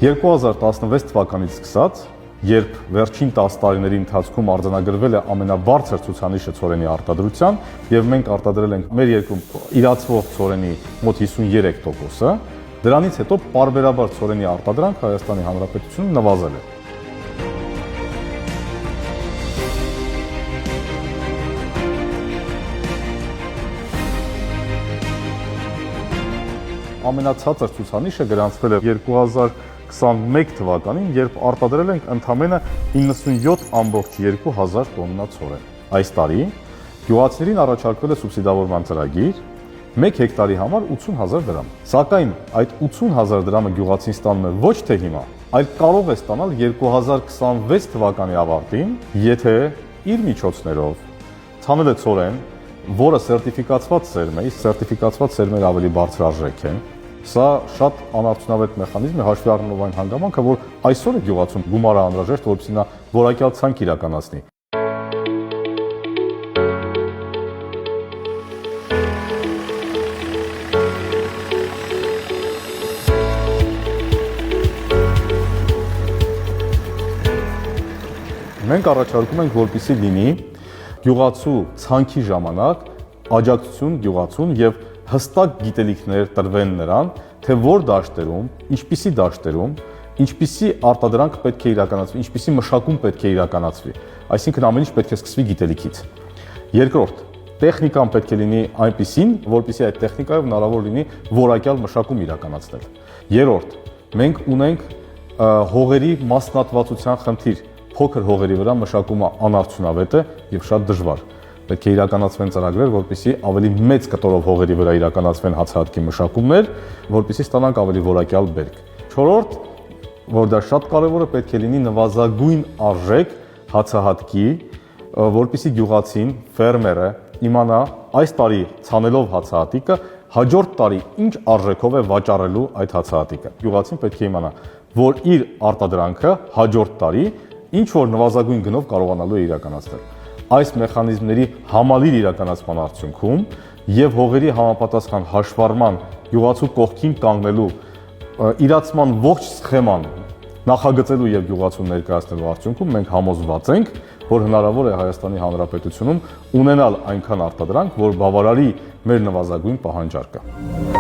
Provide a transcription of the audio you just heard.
2016 թվականից սկսած, երբ վերջին 10 տարիների ընթացքում արձանագրվել է ամենաբարձր ցուցանիշը ցորենի արտադրության, եւ մենք արտադրել ենք մեր երկրում իրացվող ցորենի մոտ 53%-ը, դրանից հետո պարբերաբար ցորենի արտադրանք Հայաստանի Հանրապետությունում նվազել է։ Ամենացածր ցուցանիշը գրանցվել է 2021 թվականին, երբ արտադրել ենք ընդամենը 97.2 հազար տոննա ցորեն։ Այս տարի գյուղացիներին առաջարկվել է սուբսիդավորման ծրագիր 1 հեկտարի համար 80,000 դրամ։ Սակայն այդ 80,000 դրամը գյուղացին ստանում է ոչ թե հիմա, այլ կարող է ստանալ 2026 թվականի ավարտին, եթե իր միջոցներով ցանել է ցորեն, որը սերտիֆիկացված սերմ է, իսկ սերտիֆիկացված սերմերը ավելի բարձր արժեք են։ Սա շատ անարդյունավետ մեխանիզմ է, հաշվի առնելով այն հանգամանքը, որ այսօր է գյուղացում գումարը անհրաժեշտ, որպեսզի նա որակյալ ցանկ իրականացնի։ Մենք առաջարկում ենք, որպեսզի լինի գյուղացու ցանքի ժամանակ աջակցություն գյուղացուն եւ հստակ գիտելիքներ տրվեն նրան, թե որ դաշտերում, ինչպիսի արտադրանք պետք է իրականացվի, ինչպիսի մշակում պետք է իրականացվի։ Այսինքն ամեն ինչ պետք է սկսվի գիտելիքից։ Երկրորդ, տեխնիկան պետք է լինի այնպիսին, որպեսզի այդ տեխնիկայով հնարավոր լինի որակյալ մշակում իրականացնել։ Երրորդ, մենք ունենք հողերի մասնատվածության խնդիր։ Փոքր հողերի վրա մշակումը անարդյունավետ է եւ շատ դժվար։ Պետք է իրականացվեն ծրագրեր, որպեսզի ավելի մեծ կտորով հողերի վրա իրականացվեն հացահատքի մշակումներ, որպեսզի ստանանք ավելի որակյալ բերք։ Չորրորդ, որ դա շատ կարևոր է, պետք է լինի նվազագույն արժեք հացահատքի, որպեսզի գյուղացին, ֆերմերը իմանա այս տարի ցանելով հացահատիկը, հաջորդ տարի ինչ արժեքով է վաճառելու այդ հացահատիկը։ Գյուղացին պետք է իմանա, որ իր արտադրանքը հաջորդ տարի ինչ որ նվազագույն գնով կարողանալու է իրականացնել։ Այս մեխանիզմների համալիր իրականացման արդյունքում եւ հողերի համապատասխան հաշվառման գյուղացու կողքին կանգնելու իրացման ողջ սխեման նախագծելու եւ գյուղացուն ներկայացնելու արդյունքում մենք համոզված ենք, որ հնարավոր է Հայաստանի Հանրապետությունում ունենալ այնքան արտադրանք, որ բավարարի մեր նվազագույն պահանջարկը։